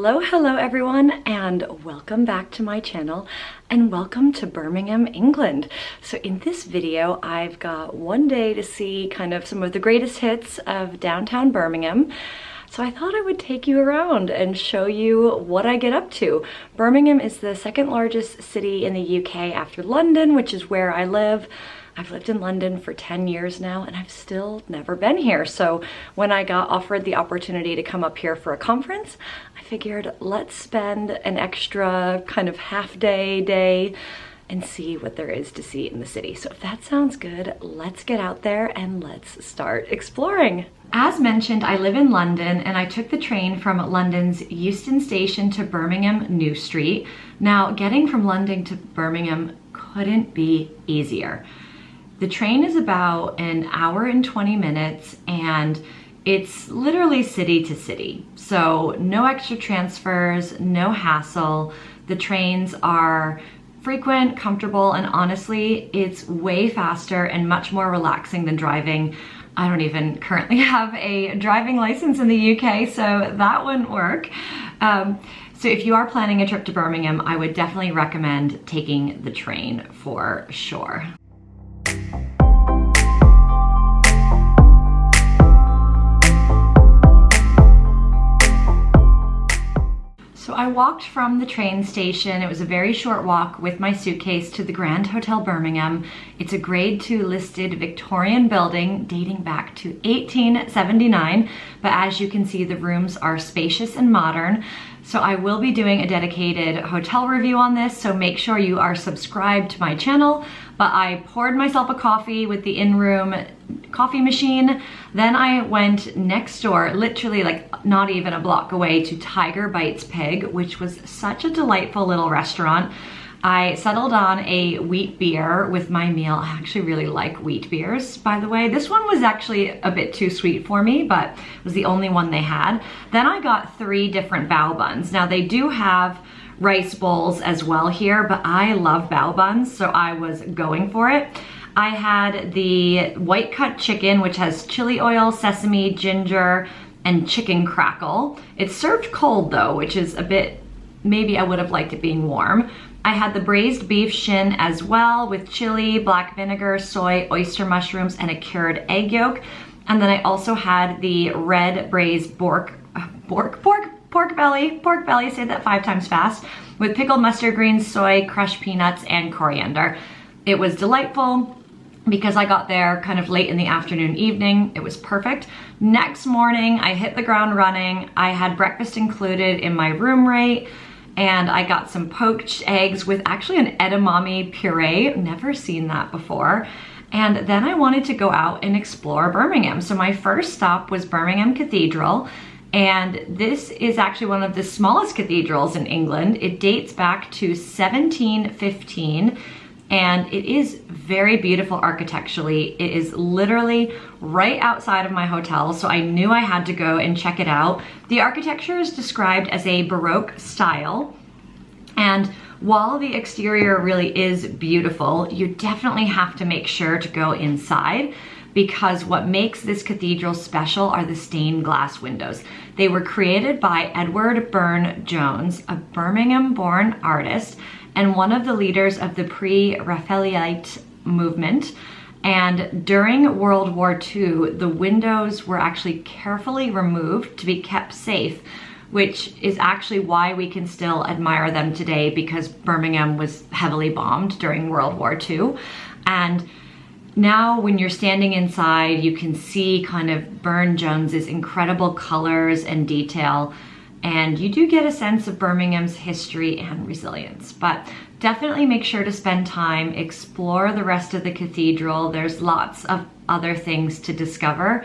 Hello everyone, and welcome back to my channel, and welcome to Birmingham, England. So in this video, I've got one day to see kind of some of the greatest hits of downtown Birmingham. So I thought I would take you around and show you what I get up to. Birmingham is the second largest city in the UK after London, which is where I live. I've lived in London for 10 years now and I've still never been here. So when I got offered the opportunity to come up here for a conference, I figured let's spend an extra kind of half day and see what there is to see in the city. So if that sounds good, let's get out there and let's start exploring. As mentioned, I live in London and I took the train from London's Euston station to Birmingham New Street. Now, getting from London to Birmingham couldn't be easier. The train is about an hour and 20 minutes and it's literally city to city. So no extra transfers, no hassle. The trains are frequent, comfortable, and honestly, it's way faster and much more relaxing than driving. I don't even currently have a driving license in the UK, so that wouldn't work. So if you are planning a trip to Birmingham, I would definitely recommend taking the train for sure. So I walked from the train station. It was a very short walk with my suitcase to the Grand Hotel Birmingham. It's a grade 2 listed Victorian building dating back to 1879, but as you can see, the rooms are spacious and modern. So I will be doing a dedicated hotel review on this, so make sure you are subscribed to my channel. But I poured myself a coffee with the in-room coffee machine. Then I went next door, literally like not even a block away, to Tiger Bites Pig, which was such a delightful little restaurant. I settled on a wheat beer with my meal. I actually really like wheat beers, by the way. This one was actually a bit too sweet for me, but it was the only one they had. Then I got 3 different bao buns. Now they do have rice bowls as well here, but I love bao buns, so I was going for it. I had the white cut chicken, which has chili oil, sesame, ginger, and chicken crackle. It's served cold though, which is a bit, maybe I would have liked it being warm. I had the braised beef shin as well with chili, black vinegar, soy, oyster mushrooms, and a cured egg yolk. And then I also had the red braised pork belly, say that 5 times fast, with pickled mustard greens, soy, crushed peanuts, and coriander. It was delightful because I got there kind of late in the afternoon, evening. It was perfect. Next morning, I hit the ground running. I had breakfast included in my room rate, and I got some poached eggs with actually an edamame puree. Never seen that before. And then I wanted to go out and explore Birmingham. So my first stop was Birmingham Cathedral. And this is actually one of the smallest cathedrals in England. It dates back to 1715, and it is very beautiful architecturally. It is literally right outside of my hotel, so I knew I had to go and check it out. The architecture is described as a Baroque style, and while the exterior really is beautiful, you definitely have to make sure to go inside, because what makes this cathedral special are the stained glass windows. They were created by Edward Burne-Jones, a Birmingham-born artist and one of the leaders of the pre-Raphaelite movement. And during World War II, the windows were actually carefully removed to be kept safe, which is actually why we can still admire them today, because Birmingham was heavily bombed during World War II. And now when you're standing inside, you can see kind of Burne-Jones's incredible colors and detail, and you do get a sense of Birmingham's history and resilience. But definitely make sure to spend time, explore the rest of the cathedral. There's lots of other things to discover.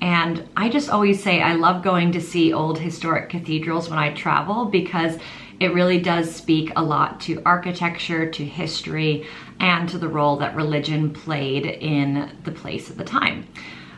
And I just always say I love going to see old historic cathedrals when I travel, because it really does speak a lot to architecture, to history, and to the role that religion played in the place at the time.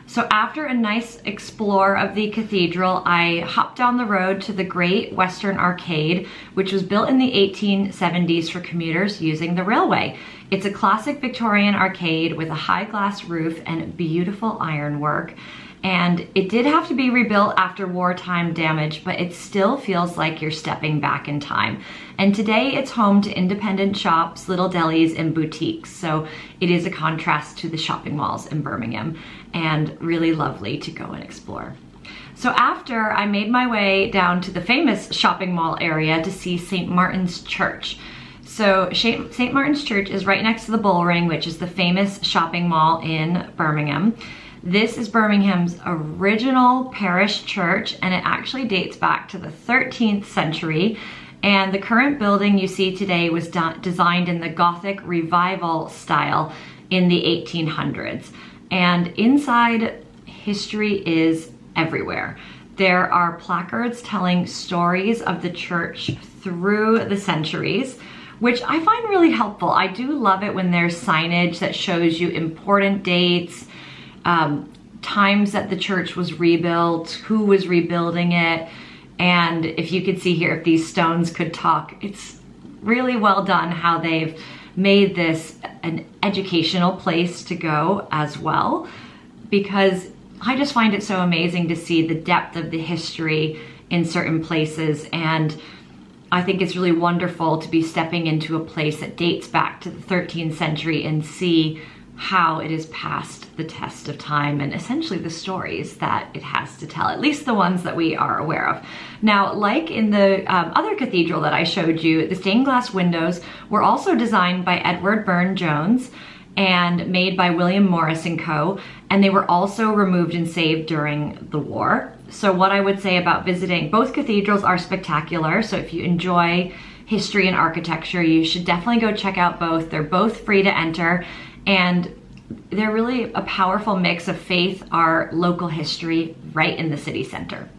So after a nice explore of the cathedral, I hopped down the road to the Great Western Arcade, which was built in the 1870s for commuters using the railway. It's a classic Victorian arcade with a high glass roof and beautiful ironwork. And it did have to be rebuilt after wartime damage, but it still feels like you're stepping back in time. And today it's home to independent shops, little delis, and boutiques. So it is a contrast to the shopping malls in Birmingham, and really lovely to go and explore. So after, I made my way down to the famous shopping mall area to see St. Martin's Church. So St. Martin's Church is right next to the Bullring, which is the famous shopping mall in Birmingham. This is Birmingham's original parish church, and it actually dates back to the 13th century. And the current building you see today was designed in the Gothic Revival style in the 1800s. And inside, history is everywhere. There are placards telling stories of the church through the centuries, which I find really helpful. I do love it when there's signage that shows you important dates, times that the church was rebuilt, who was rebuilding it, and if you could see here, if these stones could talk. It's really well done how they've made this an educational place to go as well, because I just find it so amazing to see the depth of the history in certain places, and I think it's really wonderful to be stepping into a place that dates back to the 13th century and see how it has passed the test of time and essentially the stories that it has to tell, at least the ones that we are aware of. Now, like in the other cathedral that I showed you, the stained glass windows were also designed by Edward Burne-Jones and made by William Morris & Co. And they were also removed and saved during the war. So what I would say about visiting, both cathedrals are spectacular. So if you enjoy history and architecture, you should definitely go check out both. They're both free to enter, and they're really a powerful mix of faith, art, local history right in the city center.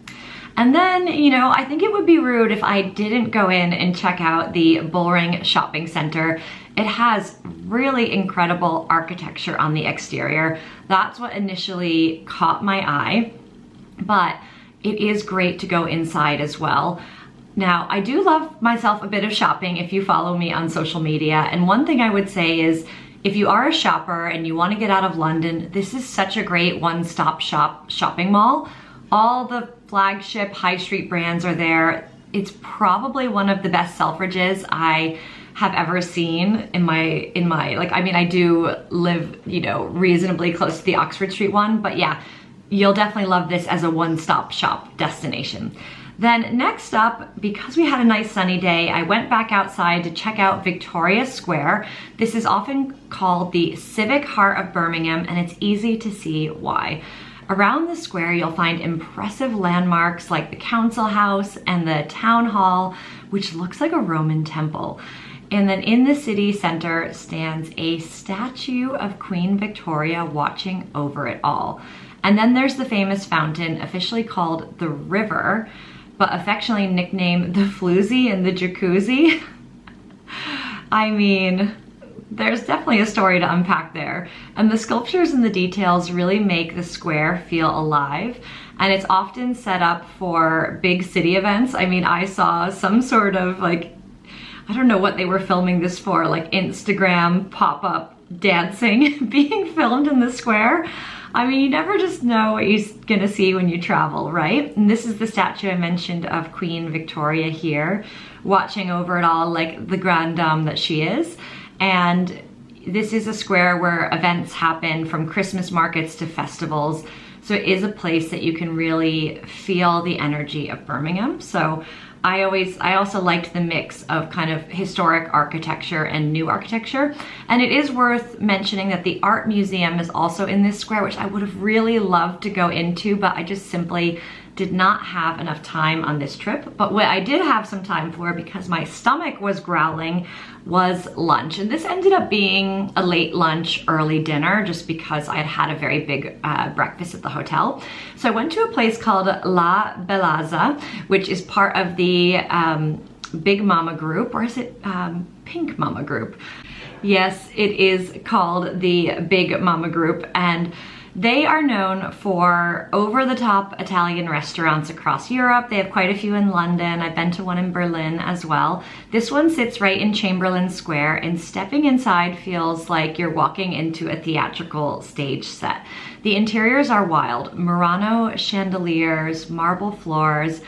And then, you know, I think it would be rude if I didn't go in and check out the Bullring shopping center. It has really incredible architecture on the exterior. That's what initially caught my eye, but it is great to go inside as well. Now, I do love myself a bit of shopping if you follow me on social media. And one thing I would say is, if you are a shopper and you want to get out of London, this is such a great one-stop shop shopping mall. All the flagship high street brands are there. It's probably one of the best Selfridges I have ever seen in my like, I mean, I do live, you know, reasonably close to the Oxford Street one, but yeah, you'll definitely love this as a one-stop shop destination. Then next up, because we had a nice sunny day, I went back outside to check out Victoria Square. This is often called the civic heart of Birmingham, and it's easy to see why. Around the square, you'll find impressive landmarks like the Council House and the Town Hall, which looks like a Roman temple. And then in the city center stands a statue of Queen Victoria watching over it all. And then there's the famous fountain, officially called the River, but affectionately nicknamed the Floozy and the Jacuzzi. I mean, there's definitely a story to unpack there. And the sculptures and the details really make the square feel alive. And it's often set up for big city events. I mean, I saw some sort of like, I don't know what they were filming this for, like Instagram pop-up dancing being filmed in the square. I mean, you never just know what you're gonna see when you travel, right? And this is the statue I mentioned of Queen Victoria here, watching over it all like the grande dame that she is. And this is a square where events happen, from Christmas markets to festivals. So it is a place that you can really feel the energy of Birmingham. So I also liked the mix of kind of historic architecture and new architecture. And it is worth mentioning that the art museum is also in this square, which I would have really loved to go into, but I just simply did not have enough time on this trip. But what I did have some time for, because my stomach was growling, was lunch. And this ended up being a late lunch, early dinner, just because I had had a very big breakfast at the hotel. So I went to a place called La Bellezza, which is part of the Big Mama group, or is it Pink Mama group? Yes, it is called the Big Mama group. And They are known for over-the-top Italian restaurants across Europe. They have quite a few in London. I've been to one in Berlin as well. This one sits right in Chamberlain Square, and stepping inside feels like you're walking into a theatrical stage set. The interiors are wild. Murano chandeliers, marble floors,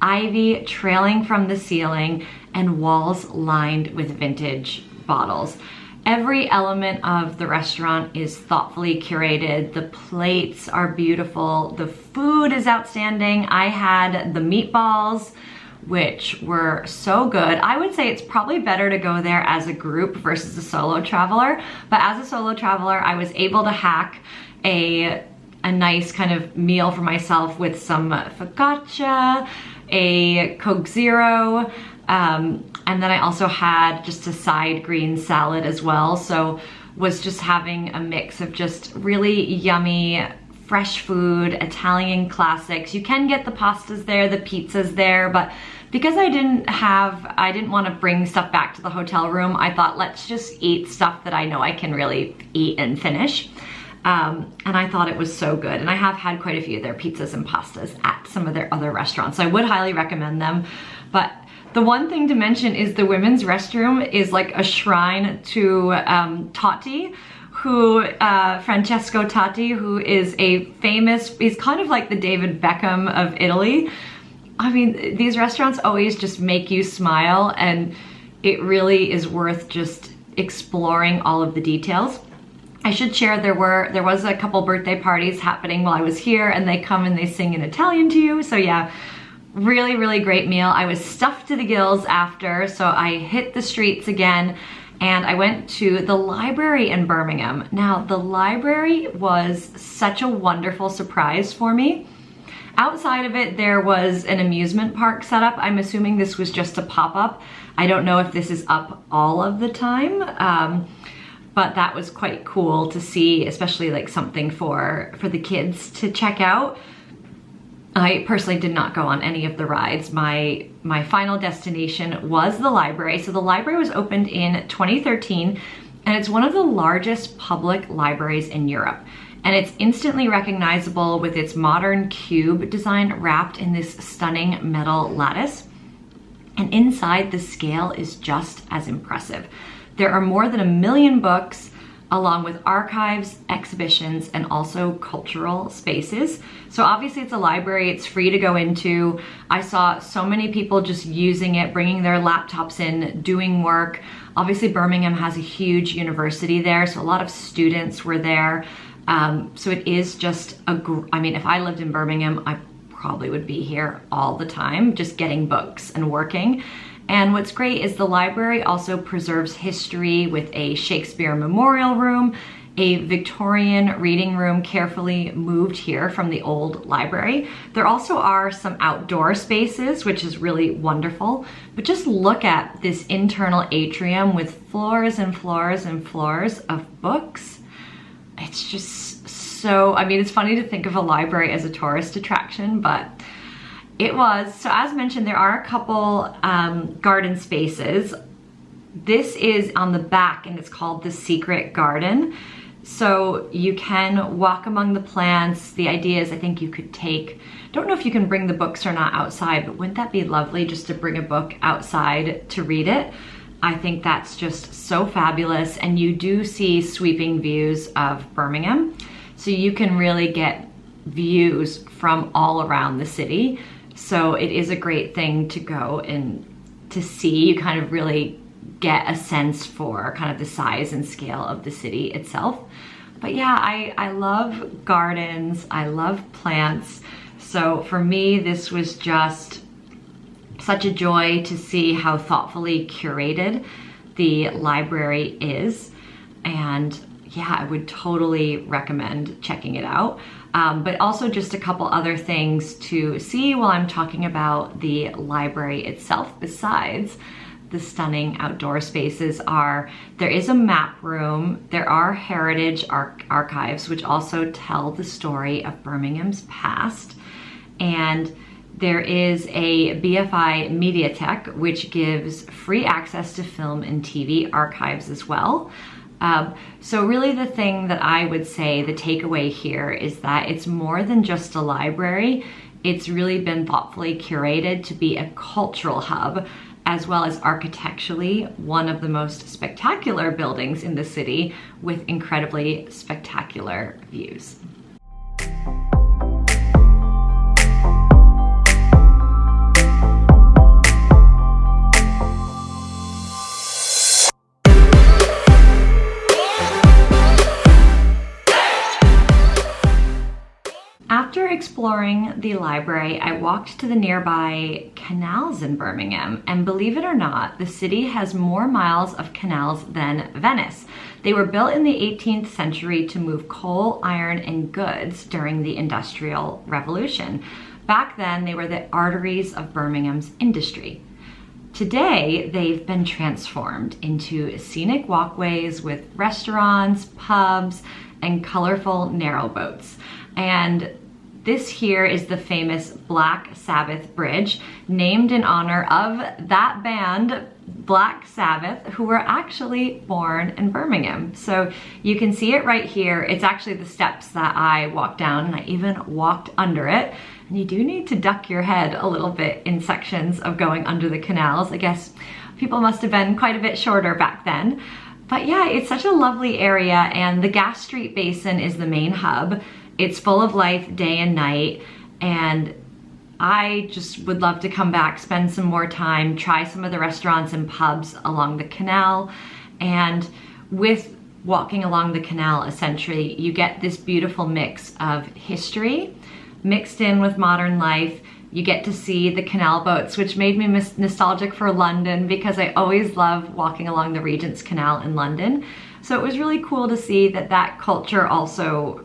ivy trailing from the ceiling, and walls lined with vintage bottles. Every element of the restaurant is thoughtfully curated. The plates are beautiful. The food is outstanding. I had the meatballs, which were so good. I would say it's probably better to go there as a group versus a solo traveler. But as a solo traveler, I was able to hack a nice kind of meal for myself with some focaccia, a Coke Zero, and then I also had just a side green salad as well. So was just having a mix of just really yummy, fresh food, Italian classics. You can get the pastas there, the pizzas there, but because I didn't want to bring stuff back to the hotel room, I thought let's just eat stuff that I know I can really eat and finish. And I thought it was so good. And I have had quite a few of their pizzas and pastas at some of their other restaurants. So I would highly recommend them. But the one thing to mention is the women's restroom is like a shrine to Totti, Francesco Totti, who is he's kind of like the David Beckham of Italy. I mean, these restaurants always just make you smile, and it really is worth just exploring all of the details. I should share there was a couple birthday parties happening while I was here, and they come and they sing in Italian to you. So yeah, really, really great meal. I was stuffed to the gills after, so I hit the streets again, and I went to the library in Birmingham. Now, the library was such a wonderful surprise for me. Outside of it, there was an amusement park set up. I'm assuming this was just a pop-up. I don't know if this is up all of the time, but that was quite cool to see, especially like something for the kids to check out. I personally did not go on any of the rides. My final destination was the library. So the library was opened in 2013, and it's one of the largest public libraries in Europe. And it's instantly recognizable with its modern cube design wrapped in this stunning metal lattice. And inside, the scale is just as impressive. There are more than 1 million books, along with archives, exhibitions, and also cultural spaces. So obviously it's a library, it's free to go into. I saw so many people just using it, bringing their laptops in, doing work. Obviously Birmingham has a huge university there, so a lot of students were there. So it is just I mean, if I lived in Birmingham, I probably would be here all the time, just getting books and working. And what's great is the library also preserves history with a Shakespeare memorial room, a Victorian reading room carefully moved here from the old library. There also are some outdoor spaces, which is really wonderful. But just look at this internal atrium with floors and floors and floors of books. It's just so, I mean, it's funny to think of a library as a tourist attraction, but it was. So as mentioned, there are a couple garden spaces. This is on the back, and it's called the Secret Garden. So you can walk among the plants. The idea is, I think you could don't know if you can bring the books or not outside, but wouldn't that be lovely just to bring a book outside to read it? I think that's just so fabulous. And you do see sweeping views of Birmingham. So you can really get views from all around the city. So it is a great thing to go and to see. You kind of really get a sense for kind of the size and scale of the city itself. But yeah, I love gardens, I love plants. So for me, this was just such a joy to see how thoughtfully curated the library is. And yeah, I would totally recommend checking it out. But also just a couple other things to see while I'm talking about the library itself, besides the stunning outdoor spaces, there is a map room, there are heritage archives, which also tell the story of Birmingham's past, and there is a BFI Mediatek, which gives free access to film and TV archives as well. So really the thing that I would say, the takeaway here is that it's more than just a library. It's really been thoughtfully curated to be a cultural hub, as well as architecturally one of the most spectacular buildings in the city with incredibly spectacular views. After exploring the library, I walked to the nearby canals in Birmingham, and believe it or not, the city has more miles of canals than Venice. They were built in the 18th century to move coal, iron, and goods during the Industrial Revolution. Back then, they were the arteries of Birmingham's industry. Today, they've been transformed into scenic walkways with restaurants, pubs, and colorful narrowboats. And this here is the famous Black Sabbath Bridge, named in honor of that band, Black Sabbath, who were actually born in Birmingham. So you can see it right here. It's actually the steps that I walked down, and I even walked under it. And you do need to duck your head a little bit in sections of going under the canals. I guess people must have been quite a bit shorter back then. But yeah, it's such a lovely area, and the Gas Street Basin is the main hub. It's full of life day and night, and I just would love to come back, spend some more time, try some of the restaurants and pubs along the canal. And with walking along the canal, essentially, you get this beautiful mix of history mixed in with modern life. You get to see the canal boats, which made me nostalgic for London, because I always love walking along the Regent's Canal in London. So it was really cool to see that that culture also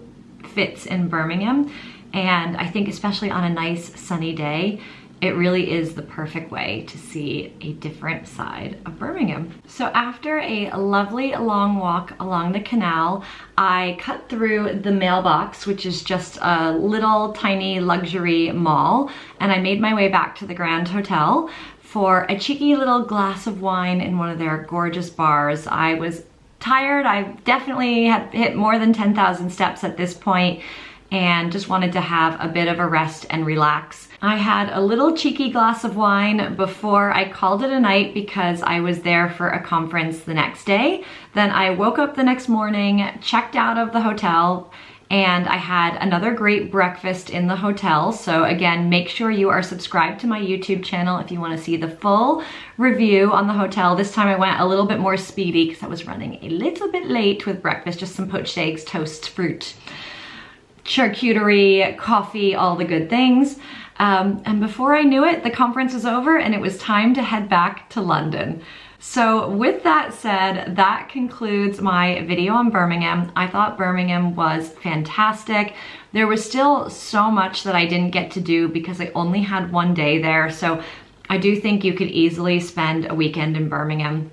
fits in Birmingham. And I think especially on a nice sunny day, it really is the perfect way to see a different side of Birmingham. So after a lovely long walk along the canal, I cut through the Mailbox, which is just a little tiny luxury mall, and I made my way back to the Grand Hotel for a cheeky little glass of wine in one of their gorgeous bars. I was tired. I definitely had hit more than 10,000 steps at this point, and just wanted to have a bit of a rest and relax. I had a little cheeky glass of wine before I called it a night, because I was there for a conference the next day. Then I woke up the next morning, checked out of the hotel, and I had another great breakfast in the hotel. So again, make sure you are subscribed to my YouTube channel if you want to see the full review on the hotel. This time I went a little bit more speedy because I was running a little bit late with breakfast, just some poached eggs, toast, fruit, charcuterie, coffee, all the good things. And before I knew it, the conference was over and it was time to head back to London. So with that said, that concludes my video on Birmingham. I thought Birmingham was fantastic. There was still so much that I didn't get to do because I only had one day there. So I do think you could easily spend a weekend in Birmingham,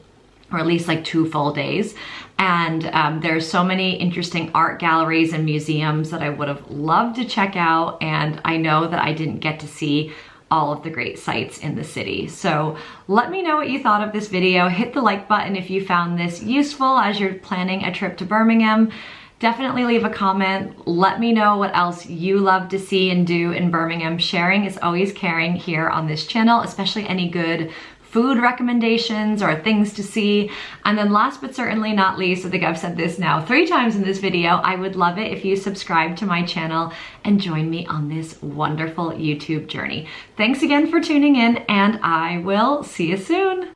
or at least like 2 full days. And there's so many interesting art galleries and museums that I would have loved to check out. And I know that I didn't get to see all of the great sites in the city. So let me know what you thought of this video. Hit the like button if you found this useful as you're planning a trip to Birmingham. Definitely leave a comment. Let me know what else you love to see and do in Birmingham. Sharing is always caring here on this channel, especially any good food recommendations or things to see. And then last but certainly not least, I think I've said this now 3 times in this video, I would love it if you subscribe to my channel and join me on this wonderful YouTube journey. Thanks again for tuning in, and I will see you soon.